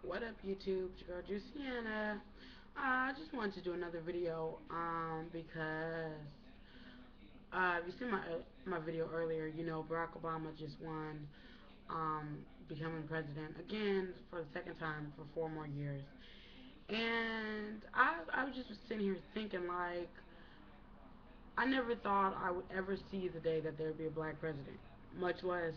What up, YouTube? It's your girl Juicyana. I just wanted to do another video because if you see my video earlier, Barack Obama just won becoming president again for the second time for 4 more years, and I was just sitting here thinking like I never thought I would ever see the day that there would be a black president, much less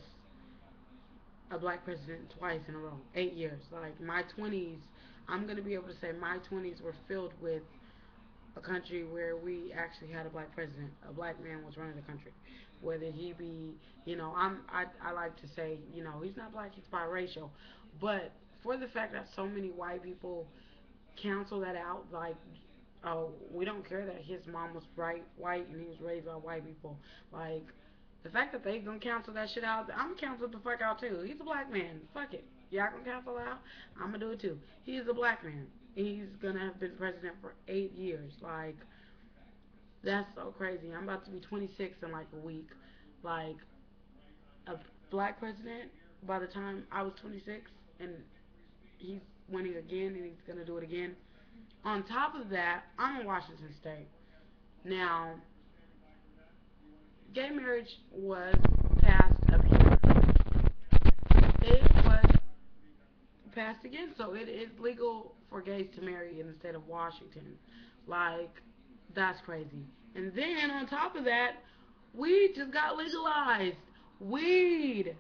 a black president twice in a row, 8 years. Like my 20s, I'm gonna be able to say my 20s were filled with a country where we actually had a black president. A black man was running the country. Whether he be, I like to say, he's not black, he's biracial. But for the fact that so many white people cancel that out, like, oh, we don't care that his mom was white and he was raised by white people. Like, the fact that they gonna cancel that shit out, I'm gonna cancel the fuck out too. He's a black man. Fuck it. Y'all gonna cancel out? I'm gonna do it too. He's a black man. He's gonna have been president for 8 years. Like, that's so crazy. I'm about to be 26 in like a week. Like, a black president by the time I was 26, and he's winning again, and he's gonna do it again. On top of that, I'm in Washington State. Now, gay marriage was passed up here. It was passed again, so it is legal for gays to marry in the state of Washington. Like, that's crazy. And then on top of that, weed just got legalized. Weed,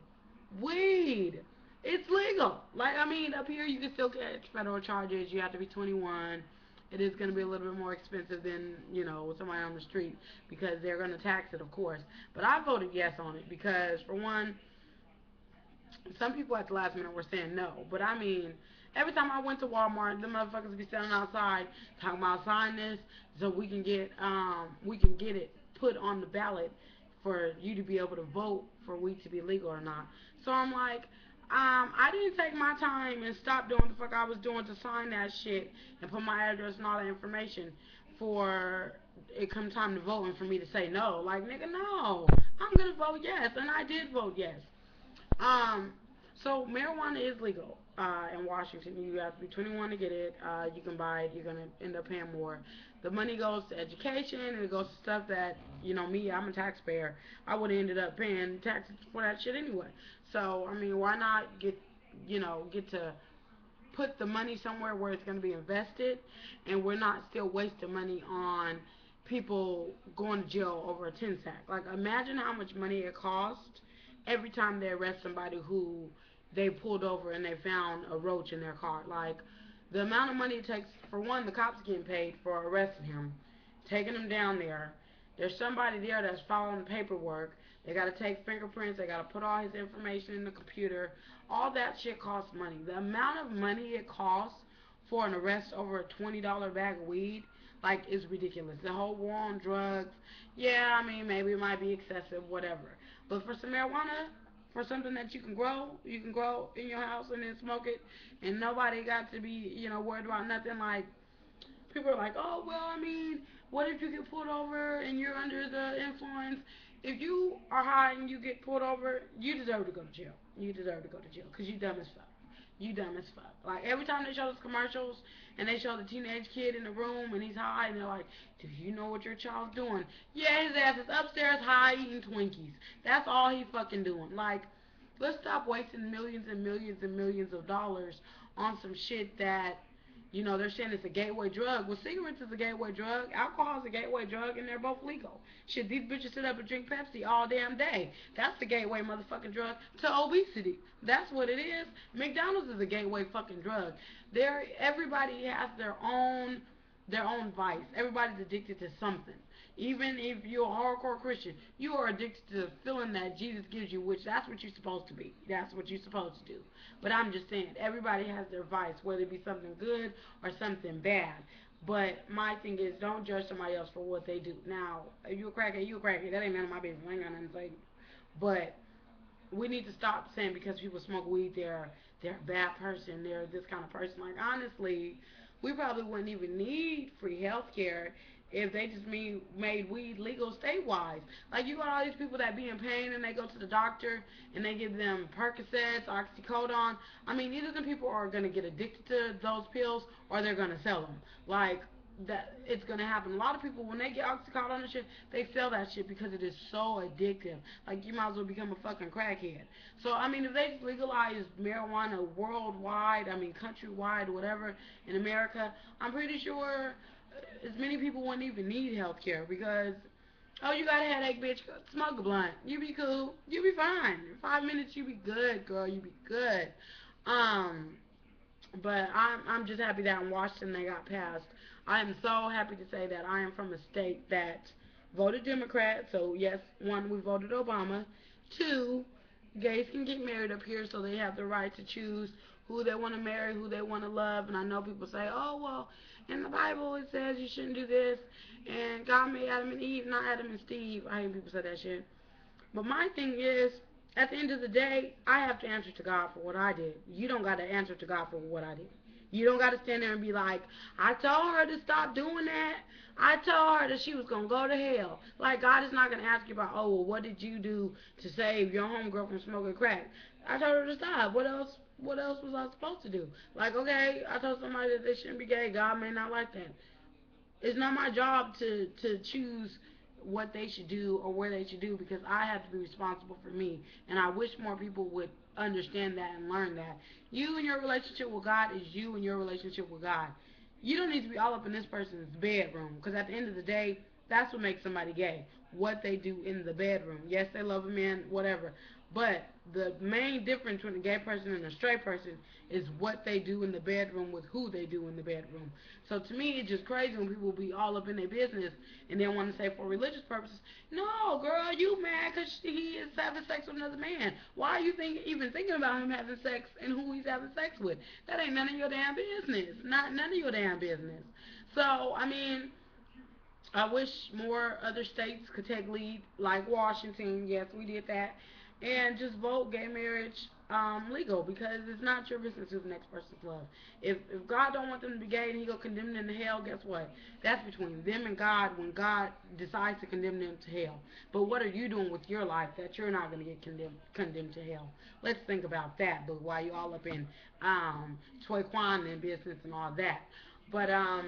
weed. It's legal. Like, I mean, up here you can still catch federal charges. You have to be 21. It is going to be a little bit more expensive than, somebody on the street because they're going to tax it, of course. But I voted yes on it because, for one, some people at the last minute were saying no. But I mean, every time I went to Walmart, the motherfuckers be standing outside talking about sign this so we can get it put on the ballot for you to be able to vote for weed to be legal or not. So I'm like, I didn't take my time and stop doing the fuck I was doing to sign that shit and put my address and all that information for it come time to vote and for me to say no. Like, nigga, no. I'm gonna vote yes, and I did vote yes. Um, so marijuana is legal in Washington. You have to be 21 to get it. You can buy it. You're gonna end up paying more. The money goes to education and it goes to stuff that me. I'm a taxpayer. I would have ended up paying taxes for that shit anyway. So I mean, why not get to put the money somewhere where it's gonna be invested, and we're not still wasting money on people going to jail over a 10 sack. Like, imagine how much money it costs every time they arrest somebody who they pulled over and they found a roach in their car. Like, the amount of money it takes, for one, the cops getting paid for arresting him, taking him down there. There's somebody there that's following the paperwork. They got to take fingerprints. They got to put all his information in the computer. All that shit costs money. The amount of money it costs for an arrest over a $20 bag of weed, like, is ridiculous. The whole war on drugs, yeah, I mean, maybe it might be excessive, whatever. But for some marijuana, for something that you can grow in your house and then smoke it, and nobody got to be, worried about nothing. Like, people are like, oh, well, I mean, what if you get pulled over and you're under the influence? If you are high and you get pulled over, you deserve to go to jail. You deserve to go to jail because you dumb as fuck. You dumb as fuck. Like, every time they show those commercials and they show the teenage kid in the room and he's high and they're like, do you know what your child's doing? Yeah, his ass is upstairs high eating Twinkies. That's all he fucking doing. Like, let's stop wasting millions and millions and millions of dollars on some shit that they're saying it's a gateway drug. Well, cigarettes is a gateway drug. Alcohol is a gateway drug, and they're both legal. Shit, these bitches sit up and drink Pepsi all damn day. That's the gateway motherfucking drug to obesity. That's what it is. McDonald's is a gateway fucking drug. Everybody has their own vice. Everybody's addicted to something. Even if you're a hardcore Christian, you are addicted to the feeling that Jesus gives you, which that's what you're supposed to be. That's what you're supposed to do. But I'm just saying, everybody has their vice, whether it be something good or something bad. But my thing is, don't judge somebody else for what they do. Now, if you a crackhead, you a crackhead. That ain't none of my business. I ain't got nothing to say. But we need to stop saying because people smoke weed, they're a bad person. They're this kind of person. Like, honestly, we probably wouldn't even need free health care if they just made weed legal state-wise. Like, you got all these people that be in pain and they go to the doctor and they give them Percocets, oxycodone. I mean, either the people are going to get addicted to those pills or they're going to sell them. Like, that it's gonna happen. A lot of people, when they get oxycodone and shit, they sell that shit because it is so addictive. Like, you might as well become a fucking crackhead. So I mean, if they just legalize marijuana worldwide, I mean countrywide, whatever, in America, I'm pretty sure as many people wouldn't even need health care because, oh, you got a headache, bitch, smoke a blunt. You be cool. You be fine. In 5 minutes, you be good, girl. You be good. Um, but I'm just happy that in Washington they got passed. I am so happy to say that I am from a state that voted Democrat. So yes, one, we voted Obama. Two, gays can get married up here, so they have the right to choose who they want to marry, who they want to love. And I know people say, oh well, in the Bible it says you shouldn't do this, and God made Adam and Eve, not Adam and Steve. I hate people say that shit. But my thing is, at the end of the day, I have to answer to God for what I did. You don't got to answer to God for what I did. You don't got to stand there and be like, I told her to stop doing that. I told her that she was going to go to hell. Like, God is not going to ask you about, oh, well, what did you do to save your homegirl from smoking crack? I told her to stop. What else? What else was I supposed to do? Like, okay, I told somebody that they shouldn't be gay. God may not like that. It's not my job to choose what they should do or where they should do because I have to be responsible for me. And I wish more people would understand that and learn that. You and your relationship with God is you and your relationship with God. You don't need to be all up in this person's bedroom because at the end of the day, that's what makes somebody gay. What they do in the bedroom. Yes, they love a man, whatever. But the main difference between a gay person and a straight person is what they do in the bedroom with who they do in the bedroom. So to me, it's just crazy when people be all up in their business and then want to say for religious purposes, no, girl, you mad because he is having sex with another man. Why are you even thinking about him having sex and who he's having sex with? That ain't none of your damn business. Not none of your damn business. So, I mean, I wish more other states could take lead, like Washington. Yes, we did that, and just vote gay marriage legal because it's not your business who the next person's love. If God don't want them to be gay and He gonna condemn them to hell, guess what? That's between them and God when God decides to condemn them to hell. But what are you doing with your life that you're not gonna get condemned to hell? Let's think about that. But while you all up in Toy Quan and business and all that, but I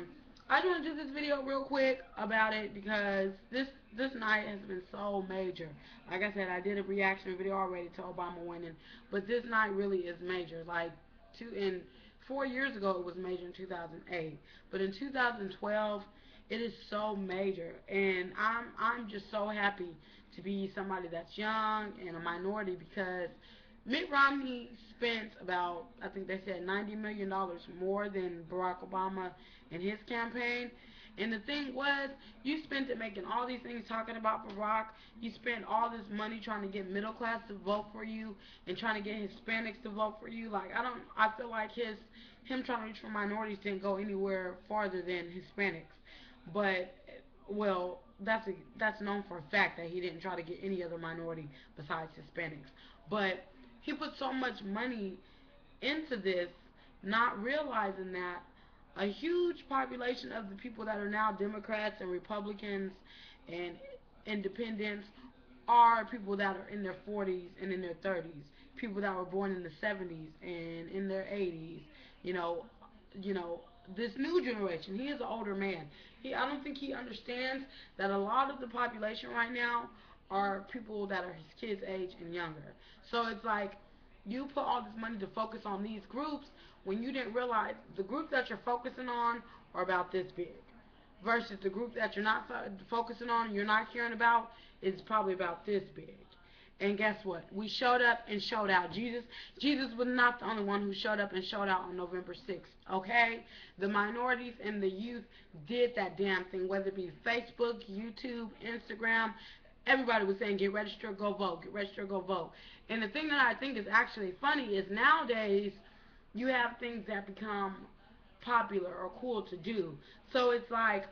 just want to do this video real quick about it because this night has been so major. Like I said, I did a reaction video already to Obama winning, but this night really is major. Like 4 years ago it was major in 2008, but in 2012 it is so major, and I'm just so happy to be somebody that's young and a minority because Mitt Romney spent about, I think they said $90 million more than Barack Obama in his campaign. And the thing was, you spent it making all these things talking about Barack. You spent all this money trying to get middle class to vote for you and trying to get Hispanics to vote for you. Like, I feel like him trying to reach for minorities didn't go anywhere farther than Hispanics. But well, that's known for a fact that he didn't try to get any other minority besides Hispanics. But he put so much money into this, not realizing that a huge population of the people that are now Democrats and Republicans and independents are people that are in their 40s and in their 30s, people that were born in the 70s and in their 80s. You know, you know, this new generation. He is an older man. I don't think he understands that a lot of the population right now are people that are his kids' age and younger. So it's like you put all this money to focus on these groups when you didn't realize the group that you're focusing on are about this big versus the group that you're not focusing on and you're not caring about is probably about this big. And guess what? We showed up and showed out. Jesus was not the only one who showed up and showed out on November 6th. Okay? The minorities and the youth did that damn thing, whether it be Facebook, YouTube, Instagram. Everybody was saying, get registered, go vote. Get registered, go vote. And the thing that I think is actually funny is nowadays you have things that become popular or cool to do. So it's like,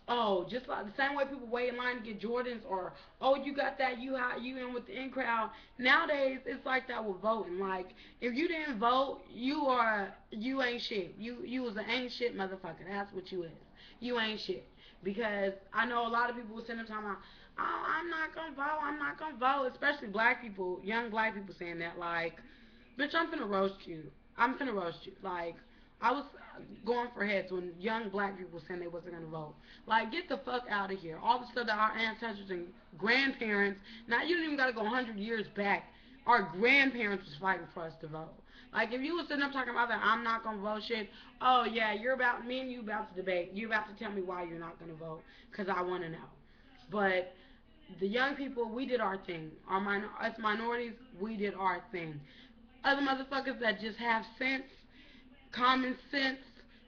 oh, just like the same way people wait in line to get Jordans, or oh, you got that, you in with the in crowd. Nowadays, it's like that with voting. Like, if you didn't vote, you ain't shit. You was an ain't shit motherfucker. That's what you is. You ain't shit. Because I know a lot of people sitting there talking about, oh, I'm not gonna vote, I'm not gonna vote, especially black people, young black people saying that, like, bitch, I'm finna roast you. I'm finna roast you. Like, I was going for heads when young black people saying they wasn't gonna vote. Like, get the fuck out of here. All the stuff that our ancestors and grandparents, now you don't even gotta go 100 years back, our grandparents was fighting for us to vote. Like, if you was sitting up talking about that I'm not gonna vote shit, oh yeah, you're about, me and you about to debate. You're about to tell me why you're not gonna vote, because I wanna know. But the young people, we did our thing. Us minorities, we did our thing. Other motherfuckers that just have sense, common sense,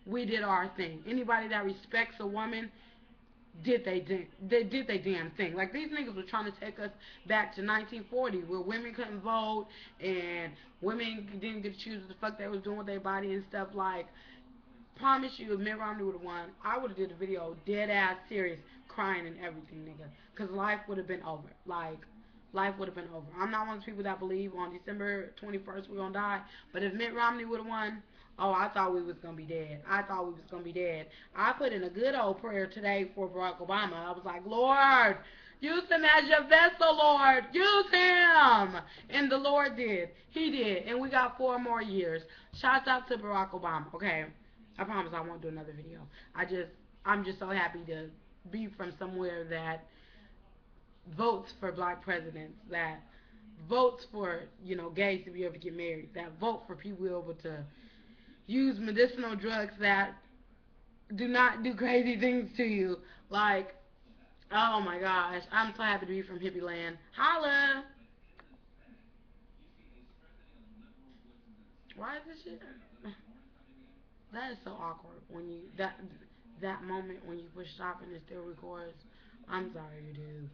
we did our thing. Anybody that respects a woman they did they damn thing. Like, these niggas were trying to take us back to 1940, where women couldn't vote and women didn't get to choose what the fuck they was doing with their body and stuff. Like, promise you, if Mitt Romney would have won, I would have did a video dead ass serious, crying and everything, nigga. Cause life would have been over. Like, life would have been over. I'm not one of those people that believe on December 21st we're gonna die. But if Mitt Romney would have won, oh, I thought we was gonna be dead. I thought we was gonna be dead. I put in a good old prayer today for Barack Obama. I was like, Lord, use him as your vessel, Lord. Use him. And the Lord did. He did. And we got 4 more years. Shouts out to Barack Obama. Okay. I promise I won't do another video. I'm just so happy to be from somewhere that votes for black presidents, that votes for, gays to be able to get married, that vote for people to be able to use medicinal drugs that do not do crazy things to you. Like, oh my gosh, I'm so happy to be from hippie land. Holla! Why is this shit? That is so awkward when you that moment when you push stop and it still records. I'm sorry, dude.